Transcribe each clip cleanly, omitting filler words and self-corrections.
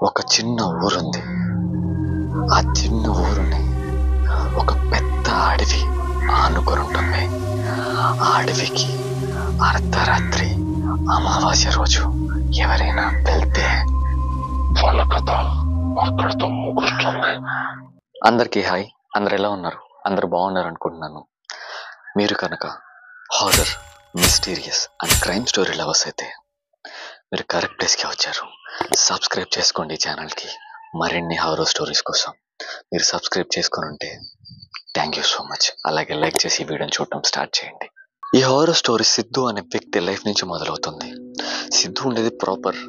ఒక చిన్న ఊరుంది. ఆ చిన్న ఊరుని ఒక పెద్ద అడవి ఆనుకొని ఉంటుంది. ఆ అడవికి అర్ధరాత్రి అమావాస్య రోజు ఎవరైనా వెళ్తే వాళ్ళ కథ అక్కడితో ముగుస్తుంది. అందరికీ హాయ్. అందరు ఎలా ఉన్నారు? అందరు బాగున్నారు అనుకుంటున్నాను. మీరు కనుక horror, mysterious and crime story lovers అయితే మీరు కరెక్ట్ ప్లేస్కి వచ్చారు. సబ్స్క్రైబ్ చేసుకోండి ఈ ఛానల్కి మరిన్ని హారర్ స్టోరీస్ కోసం. మీరు సబ్స్క్రైబ్ చేసుకొని ఉంటే థ్యాంక్ యూ సో మచ్. అలాగే లైక్ చేసి ఈ వీడియోని చూడటం స్టార్ట్ చేయండి. ఈ హారర్ స్టోరీ సిద్ధు అనే వ్యక్తి లైఫ్ నుంచి మొదలవుతుంది. సిద్ధు ఉండేది ప్రాపర్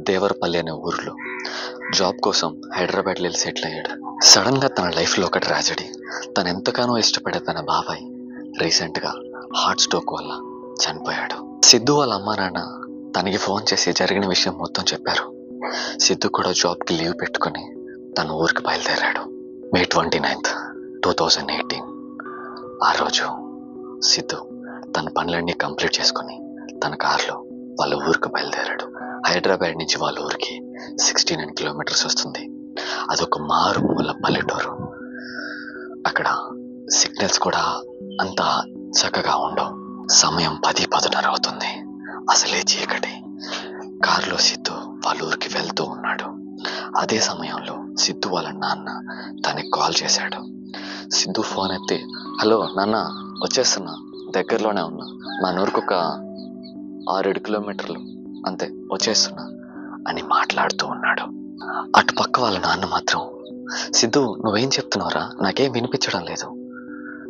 దేవరపల్లి అనే ఊరిలో. జాబ్ కోసం హైదరాబాద్లో వెళ్ళి సెటిల్ అయ్యాడు. సడన్ గా తన లైఫ్ లో ఒక ట్రాజడీ. తను ఎంతగానో ఇష్టపడే తన బాబాయ్ రీసెంట్ గా హార్ట్ స్ట్రోక్ వల్ల చనిపోయాడు. సిద్ధు వాళ్ళ అమ్మా నాన్న తనకి ఫోన్ చేసి జరిగిన విషయం మొత్తం చెప్పారు. సిద్ధు కూడా జాబ్ కి లీవ్ పెట్టుకుని తన ఊరికి బయలుదేరాడు. మే 29, 2018 ఆ రోజు సిద్ధు తన పనులన్నీ కంప్లీట్ చేసుకుని తన కారులో వాళ్ళ ఊరికి బయలుదేరాడు. హైదరాబాద్ నుంచి వాళ్ళ ఊరికి 69 కిలోమీటర్స్ వస్తుంది. అదొక మారుమూల పల్లెటూరు. అక్కడ సిగ్నల్స్ కూడా అంత చక్కగా ఉండవు. సమయం 10-10:30 అవుతుంది. అసలే చీకటి. కారులో సిద్ధు వాళ్ళ ఊరికి వెళ్తూ ఉన్నాడు. అదే సమయంలో సిద్ధు వాళ్ళ నాన్న తనకి కాల్ చేశాడు. సిద్ధు ఫోన్ ఎత్తి, హలో నాన్న, వచ్చేస్తున్నా, దగ్గరలోనే ఉన్నా, మన ఊరికి ఒక 6-7 కిలోమీటర్లు అంతే, వచ్చేస్తున్నా అని మాట్లాడుతూ ఉన్నాడు. అటు పక్క వాళ్ళ నాన్న మాత్రం, సిద్ధు నువ్వేం చెప్తున్నావురా, నాకేం వినిపించడం లేదు,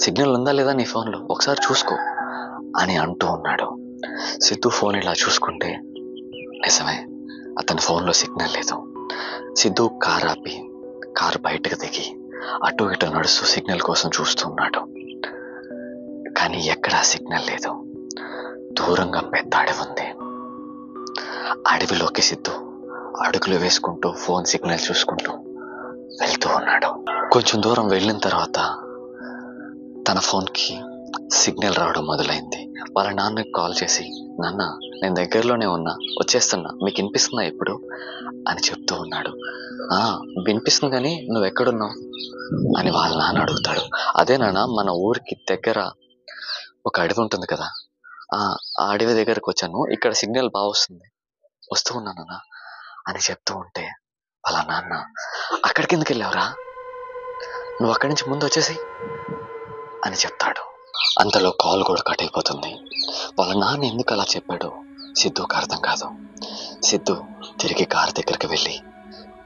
సిగ్నల్ ఉందా లేదా నీ ఫోన్లో, ఒకసారి చూసుకో అని అంటూ ఉన్నాడు. సిద్ధు ఫోన్ ఇలా చూసుకుంటే నిజమే, అతని ఫోన్లో సిగ్నల్ లేదు. సిద్ధు కార్ ఆపి కారు బయటకు దిగి అటు ఇటు నడుస్తూ సిగ్నల్ కోసం చూస్తూ ఉన్నాడు. కానీ ఎక్కడా సిగ్నల్ లేదు. దూరంగా పెద్ద అడవి ఉంది. అడవిలోకి సిద్ధు అడుగులు వేసుకుంటూ ఫోన్ సిగ్నల్ చూసుకుంటూ వెళ్తూ ఉన్నాడు. కొంచెం దూరం వెళ్ళిన తర్వాత తన ఫోన్కి సిగ్నల్ రావడం మొదలైంది. వాళ్ళ నాన్నకి కాల్ చేసి, నాన్న నేను దగ్గరలోనే ఉన్నా, వచ్చేస్తున్నా, మీకు వినిపిస్తుందా ఇప్పుడు అని చెప్తూ ఉన్నాడు. వినిపిస్తుంది, కానీ నువ్వు ఎక్కడున్నావు అని వాళ్ళ నాన్న అడుగుతాడు. అదే నాన్న, మన ఊరికి దగ్గర ఒక అడవి ఉంటుంది కదా, ఆ అడవి దగ్గరకు వచ్చాను, ఇక్కడ సిగ్నల్ బాగా వస్తుంది, వస్తూ ఉన్నానన్నా అని చెప్తూ ఉంటే వాళ్ళ నాన్న, అక్కడికి ఎందుకు వెళ్ళావురా, నువ్వు అక్కడి నుంచి ముందు వచ్చేసి అని చెప్తాడు. అంతలో కాల్ కూడా కట్ అయిపోతుంది. వాళ్ళ నాన్న ఎందుకు అలా చెప్పాడో సిద్ధుకి అర్థం కాదు. సిద్ధు తిరిగి కార్ దగ్గరికి వెళ్ళి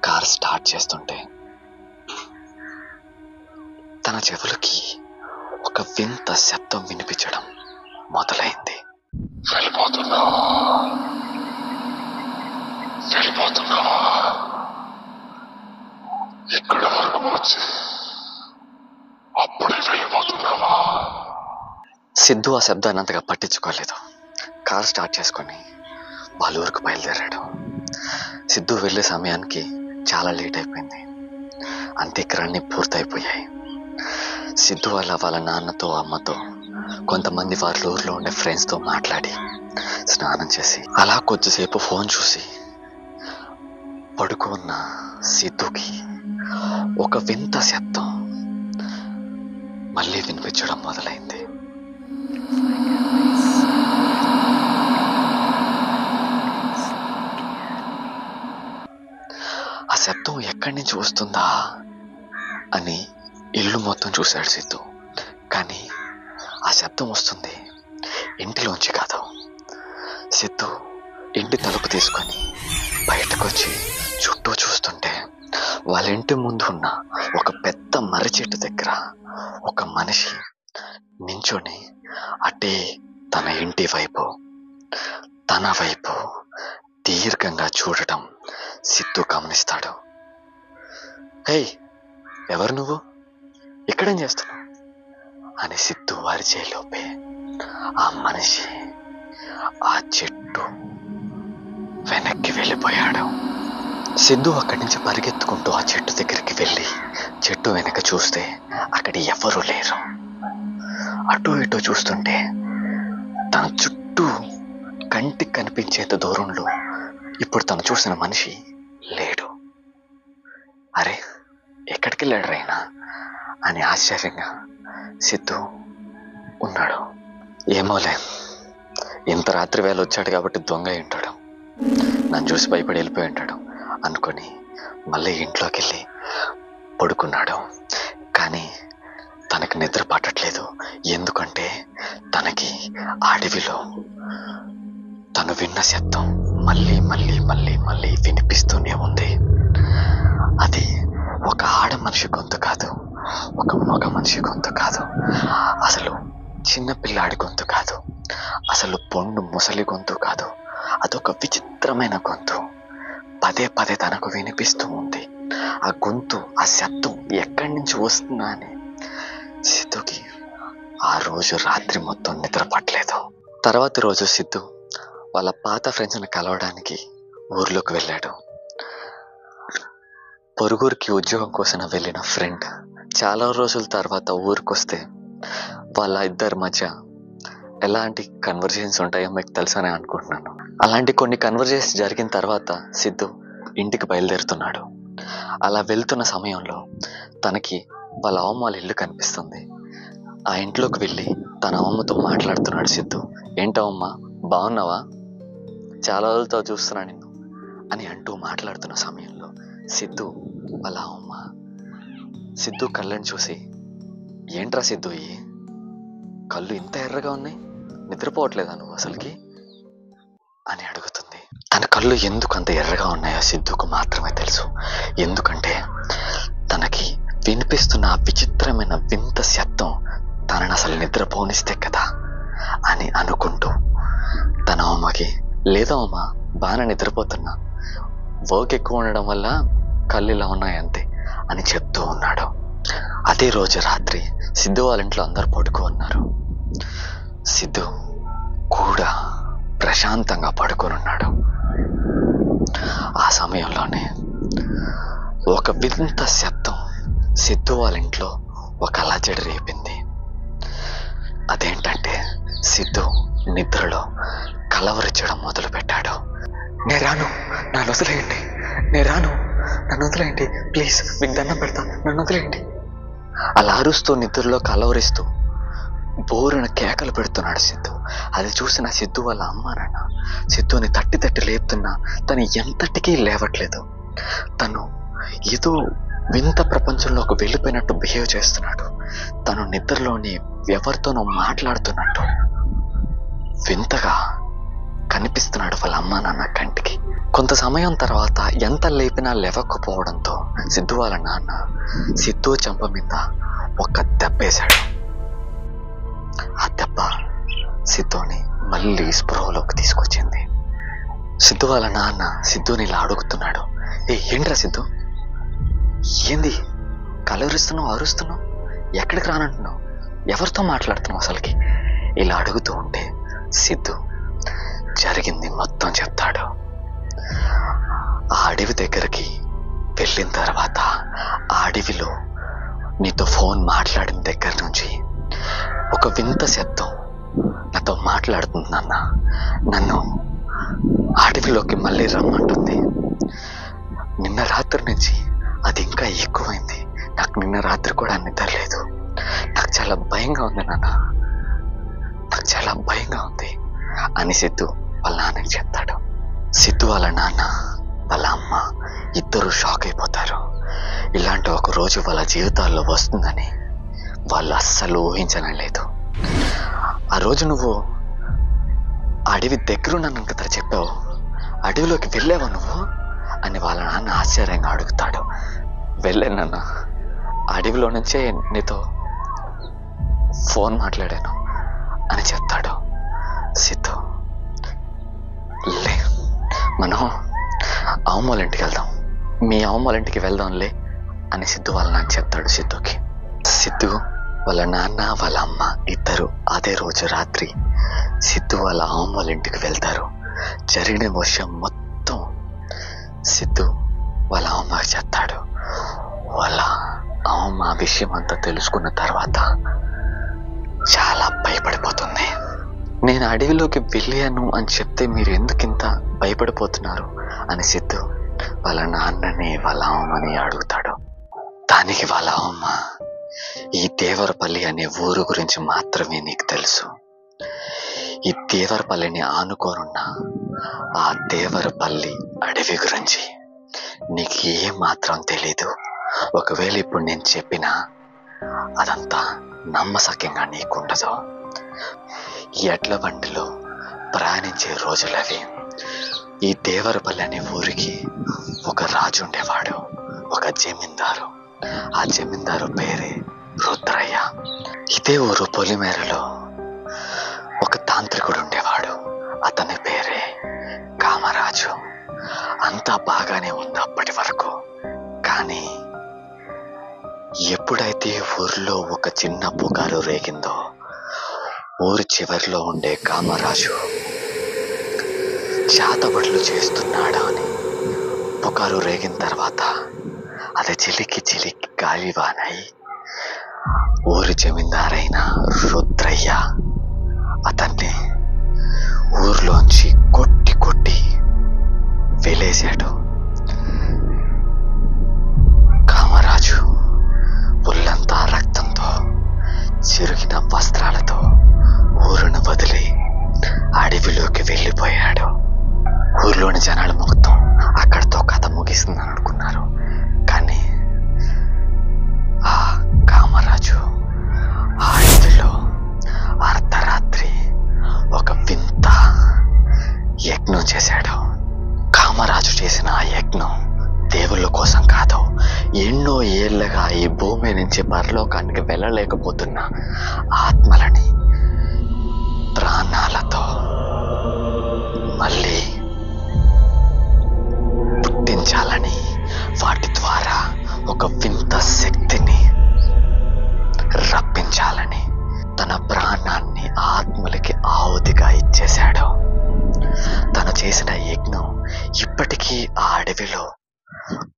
కార్ స్టార్ట్ చేస్తుంటే తన చెవులకి ఒక వింత శబ్దం వినిపించడం మొదలైంది. సిద్ధు ఆ శబ్దాన్ని అంతగా పట్టించుకోలేదు. కార్ స్టార్ట్ చేసుకొని వాళ్ళ ఊరికి బయలుదేరాడు. సిద్ధు వెళ్ళే సమయానికి చాలా లేట్ అయిపోయింది. అంత్యక్రియలన్నీ పూర్తయిపోయాయి. సిద్ధు వాళ్ళ నాన్నతో అమ్మతో కొంతమంది వాళ్ళ ఊర్లో ఉండే ఫ్రెండ్స్తో మాట్లాడి స్నానం చేసి అలా కొద్దిసేపు ఫోన్ చూసి పడుకున్న సిద్ధుకి ఒక వింత శబ్దం మళ్ళీ వినిపించడం మొదలైంది. ఆ శబ్దం ఎక్కడి నుంచి వస్తుందా అని ఇల్లు మొత్తం చూశాడు సిద్ధు. కానీ ఆ శబ్దం వస్తుంది ఇంటిలోంచి కాదు. సిద్ధు ఇంటి తలుపు తీసుకొని బయటకు వచ్చి చుట్టూ చూస్తుంటే వాళ్ళ ఇంటి ముందు ఉన్న ఒక పెద్ద మర్రి చెట్టు దగ్గర ఒక మనిషి నించొని అటే తన ఇంటి వైపు, తన వైపు దీర్ఘంగా చూడటం సిద్ధు గమనిస్తాడు. హే, ఎవరు నువ్వు, ఇక్కడేం చేస్తున్నావు అని సిద్ధు అరిచేలోపే ఆ మనిషి ఆ చెట్టు వెనక్కి వెళ్ళిపోయాడు. సిద్ధు అక్కడి నుంచి పరిగెత్తుకుంటూ ఆ చెట్టు దగ్గరికి వెళ్ళి చెట్టు వెనక చూస్తే అక్కడ ఎవరూ లేరు. అటు ఇటు చూస్తుంటే తన చుట్టూ కంటికి కనిపించేంత దూరంలో ఇప్పుడు తను చూసిన మనిషి లేడు. అరే ఎక్కడికి వెళ్ళాడు రైనా అని ఆశ్చర్యంగా సిద్ధు ఉన్నాడు. ఏమోలే, ఇంత రాత్రి వేళ వచ్చాడు కాబట్టి దొంగ అయి ఉంటాడు, నన్ను చూసి భయపడి వెళ్ళిపోయి ఉంటాడు అనుకొని మళ్ళీ ఇంట్లోకి వెళ్ళి పడుకున్నాడు. కానీ తనకి నిద్ర పట్టట్లేదు. ఎందుకంటే తనకి అడవిలో తను విన్న శబ్దం మళ్ళీ మళ్ళీ మళ్ళీ మళ్ళీ వినిపిస్తూనే ఉంది. అది ఒక ఆడ మనిషి గొంతు కాదు, ఒక మగ మనిషి గొంతు కాదు, అసలు చిన్న పిల్లాడి గొంతు కాదు, అసలు పొండు ముసలి గొంతు కాదు. అదొక విచిత్రమైన గొంతు పదే పదే తనకు వినిపిస్తూ ఉంది. ఆ గొంతు, ఆ శబ్దం ఎక్కడి నుంచి వస్తుందా అని సిద్ధుకి ఆ రోజు రాత్రి మొత్తం నిద్ర పట్టలేదు. తర్వాత రోజు సిద్ధు వాళ్ళ పాత ఫ్రెండ్స్ని కలవడానికి ఊర్లోకి వెళ్ళాడు. పొరుగురికి ఉద్యోగం కోసం వెళ్ళిన ఫ్రెండ్ చాలా రోజుల తర్వాత ఊరికొస్తే వాళ్ళ ఇద్దరి మధ్య ఎలాంటి కన్వర్జేషన్స్ ఉంటాయో మీకు తెలుసని అనుకుంటున్నాను. అలాంటి కొన్ని కన్వర్జేషన్స్ జరిగిన తర్వాత సిద్ధు ఇంటికి బయలుదేరుతున్నాడు. అలా వెళ్తున్న సమయంలో తనకి వాళ్ళ అమ్మ వాళ్ళ ఇల్లు కనిపిస్తుంది. ఆ ఇంట్లోకి వెళ్ళి తన అమ్మతో మాట్లాడుతున్నాడు సిద్ధు. ఏంటమ్మా, బాగున్నావా, చాలా రోజులతో చూస్తున్నా నిన్ను అని అంటూ మాట్లాడుతున్న సమయంలో సిద్ధు వాళ్ళ అమ్మ సిద్ధు కళ్ళని చూసి, ఏంట్రా సిద్ధు ఈ కళ్ళు ఇంత ఎర్రగా ఉన్నాయి, నిద్రపోవట్లేదా నువ్వు అసలుకి అని అడుగుతుంది. తన కళ్ళు ఎందుకు అంత ఎర్రగా ఉన్నాయో సిద్ధుకు మాత్రమే తెలుసు. ఎందుకంటే తనకి వినిపిస్తున్న ఆ విచిత్రమైన వింత శబ్దం తనని అసలు నిద్రపోనిస్తే కదా అని అనుకుంటూ తన అమ్మకి, లేదా అమ్మ బాగానే నిద్రపోతున్నా, వర్క్ ఎక్కువ ఉండడం వల్ల కళ్ళు ఇలా ఉన్నాయి అంతే అని చెప్తూ ఉన్నాడు. అదే రోజు రాత్రి సిద్ధు వాళ్ళ ఇంట్లో అందరు పడుకో ఉన్నారు. సిద్ధు కూడా ప్రశాంతంగా పడుకొని ఉన్నాడు. ఆ సమయంలోనే ఒక వింత శబ్దం సిద్ధు వాళ్ళ ఇంట్లో ఒక అలజడి రేపింది. అదేంటంటే సిద్ధు నిద్రలో కలవరించడం మొదలు పెట్టాడు. నేను రాను, నన్ను వదిలేయండి, నేను రాను, నన్ను వదిలేయండి, ప్లీజ్ మీకు దండం పెడతా, నన్ను వదిలేయండి అలా అరుస్తూ నిద్రలో కలవరిస్తూ బోరున కేకలు పెడుతున్నాడు సిద్ధు. అది చూసిన సిద్ధు వాళ్ళ అమ్మ నాన్న సిద్ధుని తట్టి తట్టి లేపుతున్నా తను ఎంతటికీ లేవట్లేదు. తను ఏదో వింత ప్రపంచంలోకి వెళ్ళిపోయినట్టు బిహేవ్ చేస్తున్నాడు. తను నిద్రలోని ఎవరితోనో మాట్లాడుతున్నట్టు వింతగా కనిపిస్తున్నాడు వాళ్ళ అమ్మ నాన్న కంటికి. కొంత సమయం తర్వాత ఎంత లేపినా లేవకపోవడంతో సిద్ధు వాళ్ళ నాన్న సిద్ధు చెంప మీద ఒక దెబ్బేశాడు. ఆ దెబ్బ సిద్ధుని మళ్ళీ స్పృహలోకి తీసుకొచ్చింది. సిద్ధు వాళ్ళ నాన్న సిద్ధుని ఇలా అడుగుతున్నాడు, ఏంట్రా సిద్ధు, ఏంది కలవరిస్తున్నావు, అరుస్తున్నావు, ఎక్కడికి రానంటున్నావు, ఎవరితో మాట్లాడుతున్నావు అసలుకి ఇలా అడుగుతూ ఉంటే సిద్ధు జరిగింది మొత్తం చెప్తాడు. ఆ అడవి దగ్గరికి వెళ్ళిన తర్వాత ఆ అడవిలో నీతో ఫోన్ మాట్లాడిన దగ్గర నుంచి ఒక వింత శబ్దం నాతో మాట్లాడుతుంది నాన్న, నన్ను అడవిలోకి మళ్ళీ రమ్మంటుంది. నిన్న రాత్రి నుంచి అది ఇంకా ఎక్కువైంది. నాకు నిన్న రాత్రి కూడా నిద్ర లేదు. నాకు చాలా భయంగా ఉంది నాన్న, నాకు చాలా భయంగా ఉంది అని సిద్ధు వాళ్ళ నాన్నకి చెప్తాడు. సిద్ధు వాళ్ళ నాన్న వాళ్ళ అమ్మ ఇద్దరు షాక్ అయిపోతారు. ఇలాంటి ఒక రోజు వాళ్ళ జీవితాల్లో వస్తుందని వాళ్ళు అస్సలు ఊహించడం లేదు. ఆ రోజు నువ్వు అడవి దగ్గరున్నాను కదా చెప్పావు, అడవిలోకి వెళ్ళావా నువ్వు అని వాళ్ళ నాన్న ఆశ్చర్యంగా అడుగుతాడు. వెళ్ళాను నాన్న, అడవిలో నుంచే నీతో ఫోన్ మాట్లాడాను అని చెప్తాడు సిద్ధు. లే, మనం అమ్మోళ్ళ ఇంటికి వెళ్దాం, మీ అమ్మోళ్ళ ఇంటికి వెళ్దాంలే అని సిద్ధు వాళ్ళ నాన్న చెప్తాడు సిద్ధుకి. సిద్ధు వాళ్ళ నాన్న వాళ్ళ అమ్మ ఇద్దరు అదే రోజు రాత్రి సిద్ధు వాళ్ళ అమ్మోళ్ళ ఇంటికి వెళ్తారు. జరిగిన విషయం మొత్తం సిద్ధు వాళ్ళ అమ్మకి చెప్తాడు. వాళ్ళ అమ్మ ఆ విషయం అంతా తెలుసుకున్న తర్వాత చాలా భయపడిపోతుంది. నేను అడవిలోకి వెళ్ళాను అని చెప్తే మీరు ఎందుకింత భయపడిపోతున్నారు అని సిద్ధు వాళ్ళ నాన్నని వాళ్ళ అమ్మని అడుగుతాడు. దానికి వాళ్ళ అమ్మ, ఈ దేవరపల్లి అనే ఊరు గురించి మాత్రమే నీకు తెలుసు. ఈ దేవరపల్లిని ఆనుకోనున్న ఆ దేవరపల్లి అడవి గురించి నీకు ఏం మాత్రం తెలీదు. ఒకవేళ ఇప్పుడు నేను చెప్పినా అదంతా నమ్మసక్యంగా నీకుండదు. ఈ ఎడ్ల బండిలో ప్రయాణించే రోజులవి. ఈ దేవరపల్లి అనే ఊరికి ఒక రాజు ఉండేవాడు, ఒక జమీందారు. ఆ జమీందారు పేరే రుద్రయ్య. ఇదే ఊరు పొలిమేరలో ఒక తాంత్రికుడు ఉండేవాడు, అతని పేరే కామరాజు. అంతా బాగానే ఉంది అప్పటి వరకు. కానీ ఎప్పుడైతే ఊర్లో ఒక చిన్న పుకారు రేగిందో, ఊరి చివరిలో ఉండే కామరాజు చేతబడులు చేస్తున్నాడు అని పుకారు రేగిన తర్వాత అది చిలికి చిలికి గాలివానై ఊరి జమీందారైన రుద్రయ్య అతన్ని ఊర్లోంచి కొట్టి కొట్టి వెలేశాడు. కామరాజు ఒళ్ళంతా రక్తంతో, చిరిగిన వస్త్రాలతో ఊరును వదిలి అడవిలోకి వెళ్ళిపోయాడు. ఊర్లోని జనాలు మొత్తం అక్కడితో కథ ముగిస్తుందని అనుకున్నారు. కానీ ఆ కామరాజు ఆ అడవిలో అర్ధరాత్రి ఒక వింత యజ్ఞం చేశాడు. కామరాజు చేసిన ఆ యజ్ఞం దేవుళ్ళ కోసం కాదు, ఎన్నో ఏళ్లుగా ఈ భూమి నుంచి పరలోకానికి వెళ్ళలేకపోతున్న ఆత్మలని ప్రాణాలతో మళ్ళీ పుట్టించాలని, వాటి ద్వారా ఒక వింత శక్తిని రప్పించాలని తన ప్రాణాన్ని ఆత్మలకి ఆహుతిగా ఇచ్చేశాడు. తను చేసిన యజ్ఞం ఇప్పటికీ ఆ అడవిలో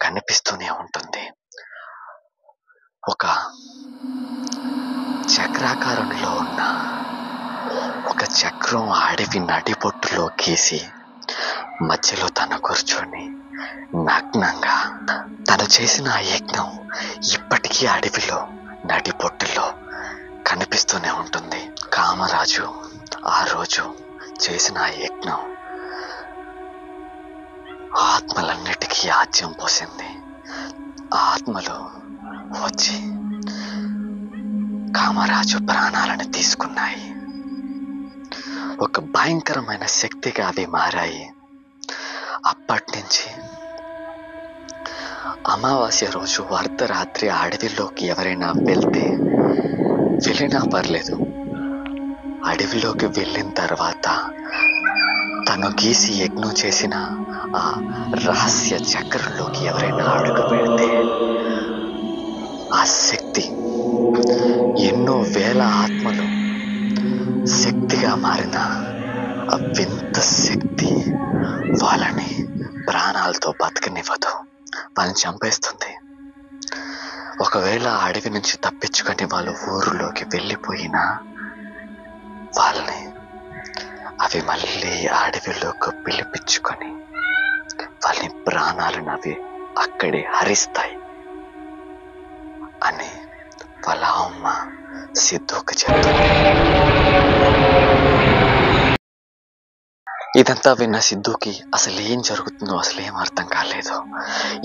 కనిపిస్తూనే ఉంటుంది. ఒక చక్రాకారంలో ఉన్న ఒక చక్రం అడవి నడిబొట్టులో గీసి మధ్యలో తను కూర్చొని నగ్నంగా తను చేసిన ఆ యజ్ఞం ఇప్పటికీ అడవిలో నడిబొట్టులో కనిపిస్తూనే ఉంటుంది. కామరాజు ఆ రోజు చేసిన ఆ యజ్ఞం ఆత్మలన్నిటికీ ఆజ్యం పోసింది. ఆ ఆత్మలు వచ్చి కామరాజు ప్రాణాలను తీసుకున్నాయి. ఒక భయంకరమైన శక్తిగా అవి మారాయి. అప్పటి నుంచి అమావాస్య రోజు అర్ధరాత్రి అడవిలోకి ఎవరైనా వెళ్ళినా పర్లేదు, అడవిలోకి వెళ్ళిన తర్వాత తను గీసి యజ్ఞం చేసిన ఆ రహస్య చక్రంలోకి ఎవరైనా అడుగు పెడితే ఆ శక్తి, ఎన్నో వేల ఆత్మలు శక్తిగా మారిన ఆ వింత శక్తి వాళ్ళని ప్రాణాలతో బతకనివ్వదు, వాళ్ళని చంపేస్తుంది. ఒకవేళ ఆ అడవి నుంచి తప్పించుకొని వాళ్ళు ఊరిలోకి వెళ్ళిపోయినా వాళ్ళని అవి మళ్ళీ ఆ అడవిలోకి పిలిపించుకొని వాళ్ళని ప్రాణాలను అవి అక్కడే హరిస్తాయి అని వాళ్ళ అమ్మ సిద్ధుకు చెప్తుంది. ఇదంతా విన్న సిద్ధుకి అసలు ఏం జరుగుతుందో అసలు ఏం అర్థం కాలేదు.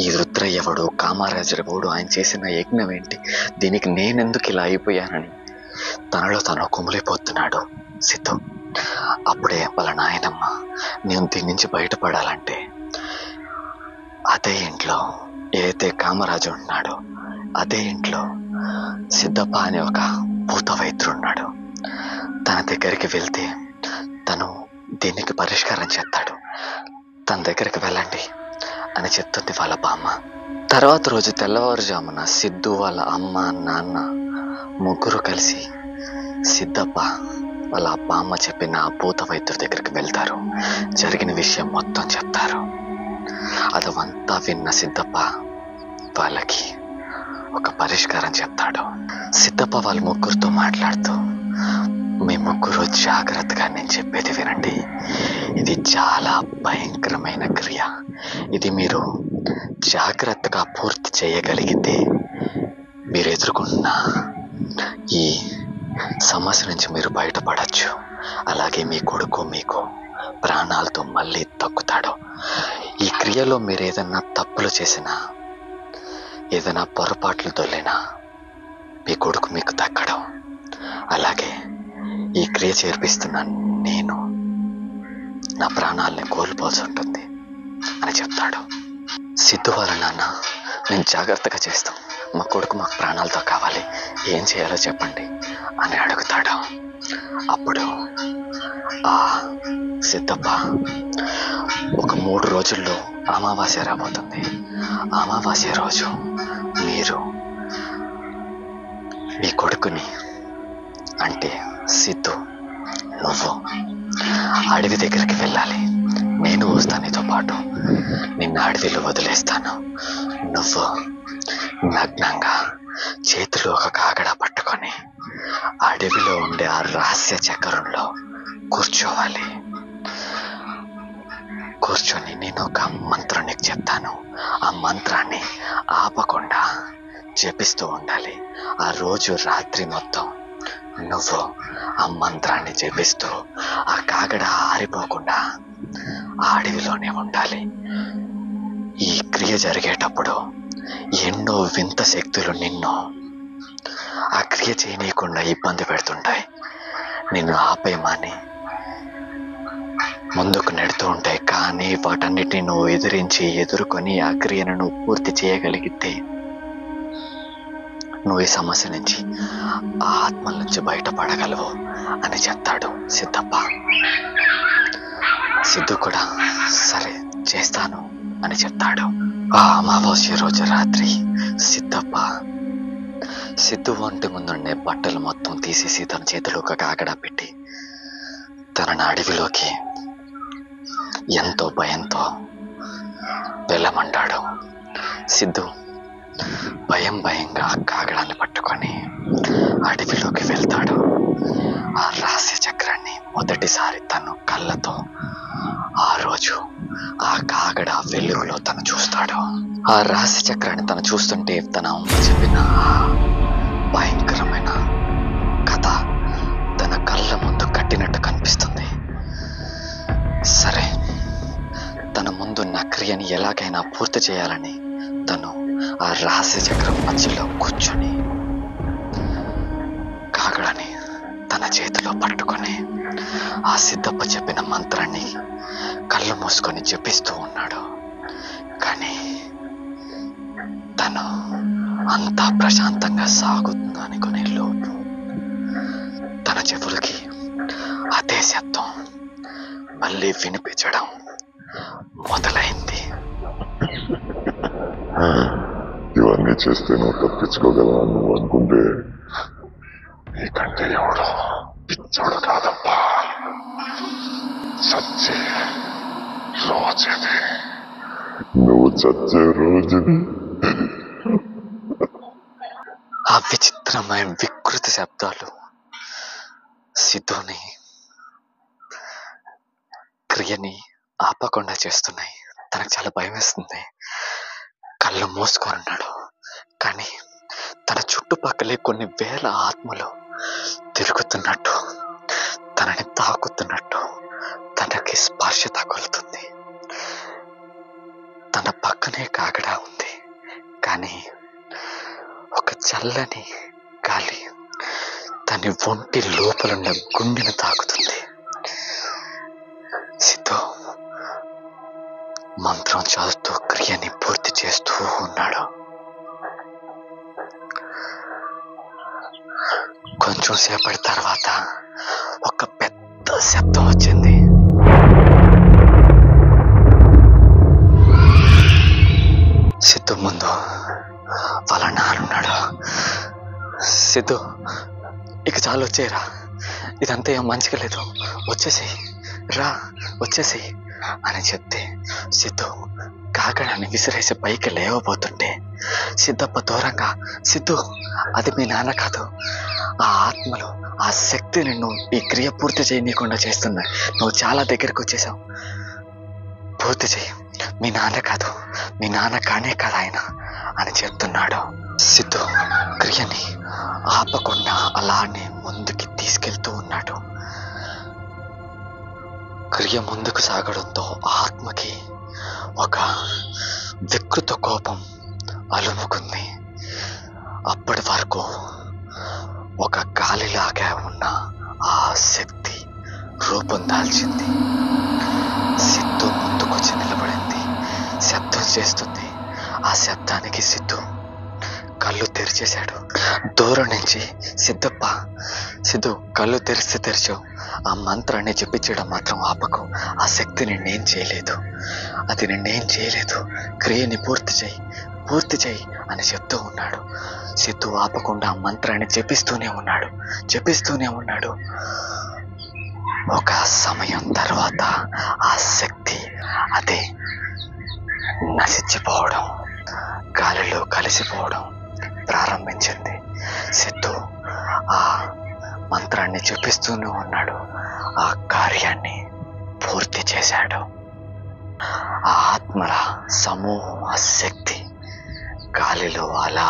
ఈ రుద్రయ్య ఎవడు, కామరాజు ఎవడు, ఆయన చేసిన యజ్ఞం ఏంటి, దీనికి నేనెందుకు ఇలా అయిపోయానని తనలో తను కుమిలిపోతున్నాడు సిద్ధు. అప్పుడే వాళ్ళ నాయనమ్మ, నేను దీని నుంచి బయటపడాలంటే అదే ఇంట్లో ఏదైతే కామరాజు ఉన్నాడో అదే ఇంట్లో సిద్ధప్ప అనే ఒక భూత వైద్యుడు ఉన్నాడు. తన దగ్గరికి వెళ్తే తను దీనికి పరిష్కారం చేస్తాడు, తన దగ్గరికి వెళ్ళండి అని చెప్తుంది వాళ్ళ బామ్మ. తర్వాత రోజు తెల్లవారుజామున సిద్ధు వాళ్ళ అమ్మ నాన్న ముగ్గురు కలిసి సిద్ధప్ప వాళ్ళ బామ్మ చెప్పిన భూత వైద్యుడి దగ్గరికి వెళ్తారు. జరిగిన విషయం మొత్తం చెప్తారు. అదంతా విన్న సిద్ధప్ప వాళ్ళకి ఒక పరిష్కారం చెప్తాడు. సిద్ధప్ప వాళ్ళ ముగ్గురితో మాట్లాడుతూ, మీ ముగ్గురు జాగ్రత్తగా నేను చెప్పేది వినండి, ఇది చాలా భయంకరమైన క్రియ. ఇది మీరు జాగ్రత్తగా పూర్తి చేయగలిగితే మీరు ఎదుర్కొంటున్న ఈ సమస్య నుంచి మీరు బయటపడచ్చు. అలాగే మీ కొడుకు మీకు ప్రాణాలతో మళ్ళీ తగ్గుతాడు. ఈ క్రియలో మీరు ఏదైనా తప్పులు చేసినా, ఏదైనా పొరపాట్లు దొల్లినా మీ కొడుకు మీకు దక్కడం. అలాగే ఈ క్రియ చేర్పిస్తున్న నేను నా ప్రాణాలని కోల్పోవాల్సి ఉంటుంది అని చెప్తాడు. సిద్ధు వాళ్ళ నాన్న, నేను జాగ్రత్తగా చేస్తాం, మా కొడుకు మాకు ప్రాణాలతో కావాలి, ఏం చేయాలో చెప్పండి అని అడుగుతాడు. అప్పుడు ఆ సిద్ధప్ప, ఒక 3 రోజుల్లో అమావాస్య రాబోతుంది. అమావాస్య రోజు మీరు మీ కొడుకుని, అంటే సిద్ధు, నువ్వు అడవి దగ్గరికి వెళ్ళాలి. నేను వస్తాను నీతో పాటు. నిన్ను అడవిలో వదిలేస్తాను. నువ్వు నగ్నంగా చేతిలో ఒక కాగడ పట్టుకొని అడవిలో ఉండే ఆ రహస్య చక్రంలో కూర్చోవాలి. కూర్చొని నేను ఒక మంత్రం నీకు చెప్తాను. ఆ మంత్రాన్ని ఆపకుండా జపిస్తూ ఉండాలి. ఆ రోజు రాత్రి మొత్తం నువ్వు ఆ మంత్రాన్ని జపిస్తూ ఆ కాగడ ఆరిపోకుండా ఆ అడవిలోనే ఉండాలి. ఈ క్రియ జరిగేటప్పుడు ఎన్నో వింత శక్తులు నిన్ను ఆ క్రియ చేయనీయకుండా ఇబ్బంది పెడుతుంటాయి. నిన్ను ఆపేయమని ముందుకు నెడుతూ ఉంటాయి. కానీ వాటన్నిటిని నువ్వు ఎదుర్కొని ఆ క్రియను నువ్వు పూర్తి చేయగలిగితే నువ్వు ఈ సమస్య నుంచి, ఆ ఆత్మల నుంచి బయటపడగలవు అని చెప్తాడు సిద్ధప్ప. సిద్ధు కూడా సరే చేస్తాను అని చెప్తాడు. ఆ అమావాస్య రోజు రాత్రి సిద్ధు ఒంటి ముందుండే బట్టలు మొత్తం తీసేసి తన చేతిలో ఒక కాగడ పెట్టి తనని అడవిలోకి ఎంతో భయంతో వెళ్ళమంటాడు. సిద్ధు భయంగా కాగడాన్ని పట్టుకొని అడవిలోకి వెళ్తాడు. ఆ రహస్య చక్రాన్ని మొదటిసారి తను కళ్ళతో ఆ రోజు ఆ కాగడ వెలుగులో తను చూస్తాడు. ఆ రహస్య చక్రాన్ని తను చూస్తుంటే తన అమ్మ చెప్పిన భయంకరమైన కథ తన కళ్ళ ముందు కట్టినట్టు కనిపిస్తుంది. సరే, తన ముందున్న క్రియని ఎలాగైనా పూర్తి చేయాలని తను ఆ రహస్య చక్రం మధ్యలో కూర్చొని కాగడాన్ని తన చేతిలో పట్టుకొని ఆ సిద్ధప్ప చెప్పిన మంత్రాన్ని కళ్ళు మూసుకొని జపిస్తూ ఉన్నాడు. కానీ తను అంతా ప్రశాంతంగా సాగుతుంది అనుకునే లోపు తన చెవులకి అదే శబ్దం మళ్ళీ వినిపించడం మొదలైంది. ఇవన్నీ చేస్తే నువ్వు తప్పించుకోగలవా నువ్వు అనుకుంటే నీకంటే ఎవడో పిచ్చోడు కాదబ్బా. చచ్చే రోజుది, నువ్వు చచ్చే రోజుది. ఆ విచిత్రమైన వికృతి శబ్దాలు సిద్ధుని క్రియని ఆపకుండా చేస్తున్నాయి. తనకు చాలా భయం వేస్తుంది. కళ్ళు మూసుకొన్నాడు. కానీ తన చుట్టుపక్కలే కొన్ని వేల ఆత్మలు తిరుగుతున్నట్టు, తనని తాకుతున్నట్టు తనకి స్పర్శ తగులుతుంది. తన పక్కనే కాగడా ఉంది. కానీ ఒక చల్లని గాలి తన ఒంటి లోపలున్న గుండెను తాకుతుంది. సిద్ధు మంత్రం చదువుతూ క్రియని పూర్తి చేస్తూ ఉన్నాడు. కొంచెం సేపటి తర్వాత ఒక పెద్ద శబ్దం వచ్చింది. సిద్ధు ముందు వాళ్ళ నాన్నున్నాడు. సిద్ధు, ఇక చాలు, వచ్చేరా, ఇదంతా ఏం మంచిగా లేదు, వచ్చేసేయి, రా వచ్చేసేయి అని చెప్తే సిద్ధు కాగడాన్ని విసిరేసి పైకి లేవబోతుంటే సిద్ధప్ప దూరంగా, సిద్ధు, అది మీ నాన్న కాదు, ఆ ఆత్మలు, ఆ శక్తి నిన్ను ఈ క్రియ పూర్తి చేయనీయకుండా చేస్తున్నాయి. నువ్వు చాలా దగ్గరికి వచ్చేసావు, పూర్తి చేయి, మీ నాన్న కాదు, మీ నాన్న కానే కాదు ఆయన అని చెప్తున్నాడు. సిద్ధు క్రియ క్రియని ఆపకుండా అలానే ముందుకి తీసుకెళ్తూ ఉన్నాడు. క్రియ ముందుకు సాగడంతో ఆత్మకి ఒక వికృత కోపం అలుముకుంది. అప్పటి వరకు ఒక గాలిలాగా ఉన్న ఆ శక్తి రూపం దాల్చింది. సిద్ధు ముందుకొచ్చి నిలబడింది. శబ్దం చేస్తుంది. ఆ శబ్దానికి సిద్ధు కళ్ళు తెరిచేశాడు. దూరం నుంచి సిద్ధు కళ్ళు తెరిచావు. ఆ మంత్రాన్ని చెప్పించడం మాత్రం ఆపకు. ఆ శక్తి నిన్నేం చేయలేదు, అది నిన్నేం చేయలేదు. క్రియని పూర్తి చేయి అని చెప్తూ ఉన్నాడు. సిద్ధు ఆపకుండా ఆ మంత్రాన్ని జపిస్తూనే ఉన్నాడు. ఒక సమయం తర్వాత ఆ శక్తి అదే నశించిపోవడం, గాలిలో కలిసిపోవడం ప్రారంభించింది. సిద్ధు ఆ మంత్రాన్ని జపిస్తూనే ఉన్నాడు. ఆ కార్యాన్ని పూర్తి చేశాడు. ఆ ఆత్మల సమూహం, ఆ శక్తి గాలిలో అలా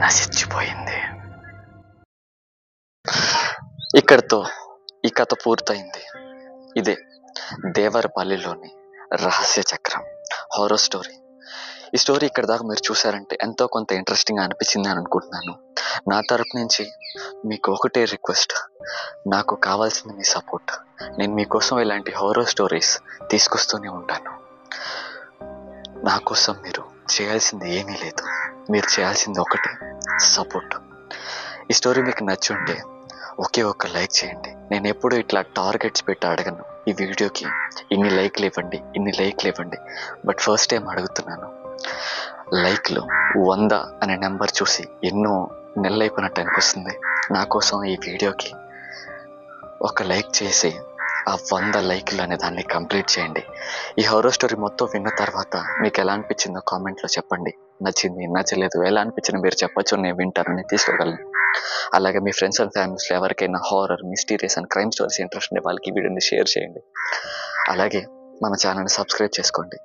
నశించిపోయింది. ఇక్కడితో ఈ కథ పూర్తయింది. ఇదే దేవరపల్లిలోని రహస్య చక్రం హారర్ స్టోరీ. ఈ స్టోరీ ఇక్కడ దాకా మీరు చూసారంటే ఎంతో కొంత ఇంట్రెస్టింగ్ అనిపించింది అని అనుకుంటున్నాను. నా తరపు నుంచి మీకు ఒకటే రిక్వెస్ట్, నాకు కావాల్సింది మీ సపోర్ట్. నేను మీకోసం ఇలాంటి హారర్ స్టోరీస్ తీసుకొస్తూనే ఉంటాను. నా కోసం మీరు చేయాల్సింది ఏమీ లేదు. మీరు చేయాల్సింది ఒకటే, సపోర్ట్. ఈ స్టోరీ మీకు నచ్చుంటే ఒకే ఒక్క లైక్ చేయండి. నేను ఎప్పుడు ఇట్లా టార్గెట్స్ పెట్టి అడగను, ఈ వీడియోకి ఇన్ని లైక్లు ఇవ్వండి. బట్ ఫస్ట్ టైం అడుగుతున్నాను. లైక్లు 100 అనే నెంబర్ చూసి ఎన్నో నెలలు అయిపోయినట్టు అనిపిస్తుంది. నా కోసం ఈ వీడియోకి ఒక లైక్ చేసి ఆ 100 లైక్లు అనే దాన్ని కంప్లీట్ చేయండి. ఈ హారర్ స్టోరీ మొత్తం విన్న తర్వాత మీకు ఎలా అనిపించిందో కామెంట్లో చెప్పండి. నచ్చింది, నచ్చలేదు, ఎలా అనిపించిందో మీరు చెప్పచ్చు. నేను వింటానని తీసుకోగలను. అలాగే మీ ఫ్రెండ్స్ అండ్ ఫ్యామిలీస్లో ఎవరికైనా horror, mysterious and crime stories interest ఉండే వాళ్ళకి ఈ వీడియోని షేర్ చేయండి. అలాగే మన ఛానల్ని సబ్స్క్రైబ్ చేసుకోండి.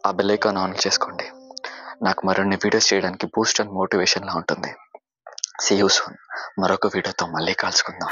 ఆ బెల్ ఐకాన్ ఆన్ చేసుకోండి. నాకు మరిన్ని వీడియోస్ చేయడానికి బూస్ట్ అండ్ మోటివేషన్లా ఉంటుంది. See you soon. మరొక వీడియోతో మళ్ళీ కలుసుకుందాం.